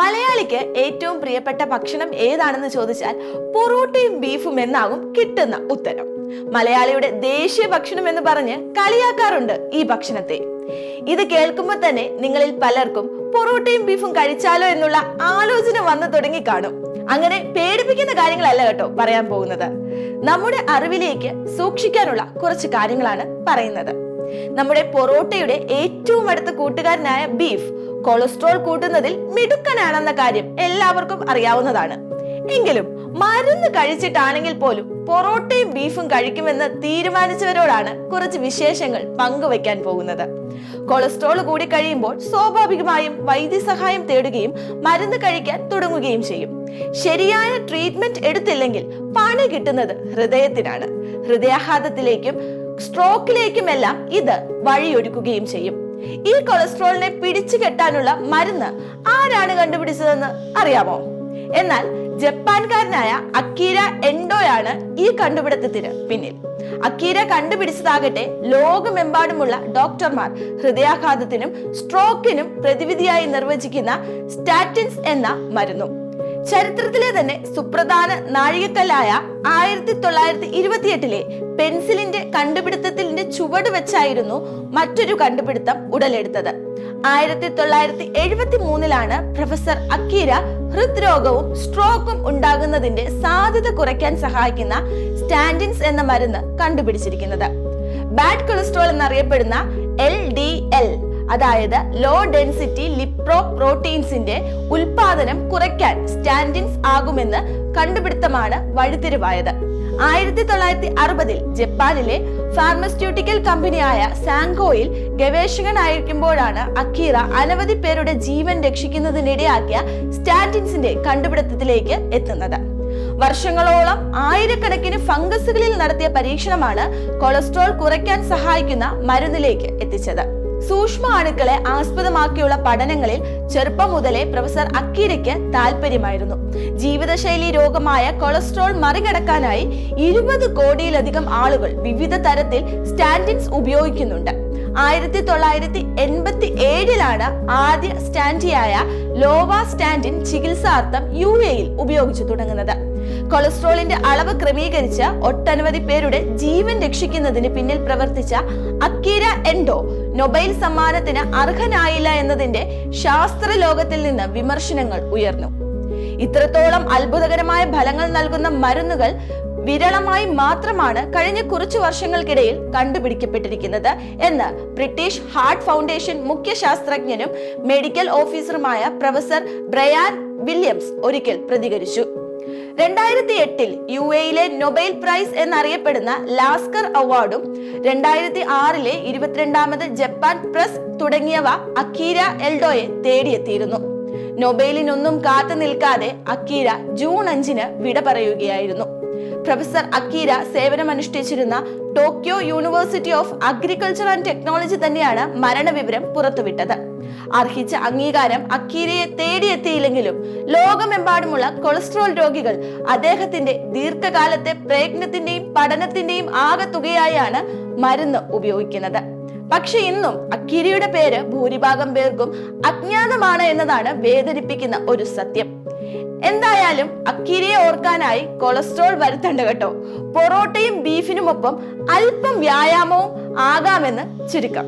മലയാളിക്ക് ഏറ്റവും പ്രിയപ്പെട്ട ഭക്ഷണം ഏതാണെന്ന് ചോദിച്ചാൽ പൊറോട്ടയും ബീഫും എന്നാകും കിട്ടുന്ന ഉത്തരം. മലയാളിയുടെ ദേശീയ ഭക്ഷണം എന്ന് പറഞ്ഞ് കളിയാക്കാറുണ്ട് ഈ ഭക്ഷണത്തെ. ഇത് കേൾക്കുമ്പോൾ തന്നെ നിങ്ങളിൽ പലർക്കും പൊറോട്ടയും ബീഫും കഴിച്ചാലോ എന്നുള്ള ആലോചന വന്നു തുടങ്ങി കാണും. അങ്ങനെ പേടിപ്പിക്കുന്ന കാര്യങ്ങളല്ല കേട്ടോ പറയാൻ പോകുന്നത്. നമ്മുടെ അറിവിലേക്ക് സൂക്ഷിക്കാനുള്ള കുറച്ച് കാര്യങ്ങളാണ് പറയുന്നത്. നമ്മുടെ പൊറോട്ടയുടെ ഏറ്റവും അടുത്ത കൂട്ടുകാരനായ ബീഫ് കൊളസ്ട്രോൾ കൂട്ടുന്നതിൽ മിടുക്കനാണെന്ന കാര്യം എല്ലാവർക്കും അറിയാവുന്നതാണ്. എങ്കിലും മരുന്ന് കഴിച്ചിട്ടാണെങ്കിൽ പോലും പൊറോട്ടയും ബീഫും കഴിക്കുമെന്ന് തീരുമാനിച്ചവരോടാണ് കുറച്ച് വിശേഷങ്ങൾ പങ്കുവയ്ക്കാൻ പോകുന്നത്. കൊളസ്ട്രോൾ കൂടി കഴിയുമ്പോൾ സ്വാഭാവികമായും വൈദ്യസഹായം തേടുകയും മരുന്ന് കഴിക്കാൻ തുടങ്ങുകയും ചെയ്യും. ശരിയായ ട്രീറ്റ്മെന്റ് എടുത്തില്ലെങ്കിൽ പണി കിട്ടുന്നത് ഹൃദയത്തിനാണ്. ഹൃദയാഘാതത്തിലേക്കും സ്ട്രോക്കിലേക്കുമെല്ലാം ഇത് വഴിയൊരുക്കുകയും ചെയ്യും. ഈ കൊളസ്ട്രോളിനെ പിടിച്ചു കെട്ടാനുള്ള മരുന്ന് ആരാണ് കണ്ടുപിടിച്ചതെന്ന് അറിയാമോ? എന്നാൽ ജപ്പാൻകാരനായ അക്കീര എൻഡോയാണ് ഈ കണ്ടുപിടുത്തത്തിന് പിന്നിൽ. അക്കീര കണ്ടുപിടിച്ചതാകട്ടെ ലോകമെമ്പാടുമുള്ള ഡോക്ടർമാർ ഹൃദയാഘാതത്തിനും സ്ട്രോക്കിനും പ്രതിവിധിയായി നിർവചിക്കുന്ന സ്റ്റാറ്റിൻസ് എന്ന മരുന്നും. ചരിത്രത്തിലെ തന്നെ സുപ്രധാന നാഴികക്കല്ലായ 1928 പെൻസിലിന്റെ കണ്ടുപിടുത്തത്തിന്റെ ചുവട് വെച്ചായിരുന്നു മറ്റൊരു കണ്ടുപിടുത്തം ഉടലെടുത്തത്. 1973 പ്രൊഫസർ അക്കീര ഹൃദ്രോഗവും സ്ട്രോക്കും ഉണ്ടാകുന്നതിന്റെ സാധ്യത കുറയ്ക്കാൻ സഹായിക്കുന്ന സ്റ്റാറ്റിൻസ് എന്ന മരുന്ന് കണ്ടുപിടിച്ചിരിക്കുന്നത്. ബാഡ് കൊളസ്ട്രോൾ എന്നറിയപ്പെടുന്ന LDL, അതായത് ലോ ഡെൻസിറ്റി ലിപ്പോപ്രോട്ടീൻസിന്റെ ഉൽപാദനം കുറയ്ക്കാൻ സ്റ്റാറ്റിൻസ് ആകുമെന്ന് കണ്ടുപിടുത്തമാണ് വഴിത്തിരിവായത്. 1960 ജപ്പാനിലെ ഫാർമസ്യൂട്ടിക്കൽ കമ്പനിയായ സാങ്കോയിൽ ഗവേഷകനായിരിക്കുമ്പോഴാണ് അക്കീറ അനവധി പേരുടെ ജീവൻ രക്ഷിക്കുന്നതിനിടയാക്കിയ സ്റ്റാറ്റിൻസിന്റെ കണ്ടുപിടുത്തത്തിലേക്ക് എത്തുന്നത്. വർഷങ്ങളോളം ആയിരക്കണക്കിന് ഫംഗസുകളിൽ നടത്തിയ പരീക്ഷണമാണ് കൊളസ്ട്രോൾ കുറയ്ക്കാൻ സഹായിക്കുന്ന മരുന്നിലേക്ക് എത്തിച്ചത്. സൂക്ഷ്മ അണുക്കളെ ആസ്പദമാക്കിയുള്ള പഠനങ്ങളിൽ ചെറുപ്പം മുതലേ പ്രൊഫസർ അക്കീരയ്ക്ക് താല്പര്യമായിരുന്നു. ജീവിതശൈലി രോഗമായ കൊളസ്ട്രോൾ മറികടക്കാനായി 20 കോടിയിലധികം ആളുകൾ വിവിധ തരത്തിൽ സ്റ്റാറ്റിൻസ് ഉപയോഗിക്കുന്നുണ്ട്. 1987 ആദ്യ സ്റ്റാൻറ്റിയായ ലോവാസ്റ്റാറ്റിൻ ചികിത്സാർത്ഥം UAE ഉപയോഗിച്ചു തുടങ്ങുന്നത്. കൊളസ്ട്രോളിന്റെ അളവ് ക്രമീകരിച്ച് ഒട്ടനവധി പേരുടെ ജീവൻ രക്ഷിക്കുന്നതിന് പിന്നിൽ പ്രവർത്തിച്ച അക്കീര എൻഡോ നൊബേൽ സമ്മാനത്തിന് അർഹനായില്ല എന്നതിന്റെ ശാസ്ത്ര ലോകത്തിൽ നിന്ന് വിമർശനങ്ങൾ ഉയർന്നു. ഇത്രത്തോളം അത്ഭുതകരമായ ഫലങ്ങൾ നൽകുന്ന മരുന്നുകൾ വിരളമായി മാത്രമാണ് കഴിഞ്ഞ കുറച്ചു വർഷങ്ങൾക്കിടയിൽ കണ്ടുപിടിക്കപ്പെട്ടിരിക്കുന്നത് എന്ന് ബ്രിട്ടീഷ് ഹാർട്ട് ഫൗണ്ടേഷൻ മുഖ്യ ശാസ്ത്രജ്ഞനും മെഡിക്കൽ ഓഫീസറുമായ പ്രൊഫസർ ബ്രയാൻ വില്യംസ് ഒരിക്കൽ പ്രതികരിച്ചു. 2008 UAE നൊബേൽ പ്രൈസ് എന്നറിയപ്പെടുന്ന ലാസ്കർ അവാർഡും 2006 22ാമത് ജപ്പാൻ പ്രസ് തുടങ്ങിയവ അക്കീര എൽഡോയെ തേടിയെത്തിയിരുന്നു. നൊബേലിനൊന്നും കാത്തു നിൽക്കാതെ അക്കീര ജൂൺ 5 വിട പറയുകയായിരുന്നു. പ്രൊഫസർ അക്കീര സേവനമനുഷ്ഠിച്ചിരുന്ന Tokyo university of agriculture and technology തന്നെയാണ് മരണവിവരം പുറത്തുവിട്ടത്. അർഹിച്ച അംഗീകാരം അക്കീരയെ തേടിയെത്തിയില്ലെങ്കിലും ലോകമെമ്പാടുമുള്ള കൊളസ്ട്രോൾ രോഗികൾ അദ്ദേഹത്തിന്റെ ദീർഘകാലത്തെ പ്രയത്നത്തിന്റെയും പഠനത്തിന്റെയും ആകെത്തുകയായാണ് മരുന്ന് ഉപയോഗിക്കുന്നത്. പക്ഷെ ഇന്നും അക്കീരയുടെ പേര് ഭൂരിഭാഗം പേർക്കും അജ്ഞാതമാണ് എന്നതാണ് വേദനിപ്പിക്കുന്ന ഒരു സത്യം. എന്തായാലും അക്കീരയെ ഓർക്കാനായി കൊളസ്ട്രോൾ വരുത്തണ്ട കേട്ടോ. പൊറോട്ടയും ബീഫിനുമൊപ്പം അല്പം വ്യായാമവും ആകാമെന്ന് ചുരുക്കം.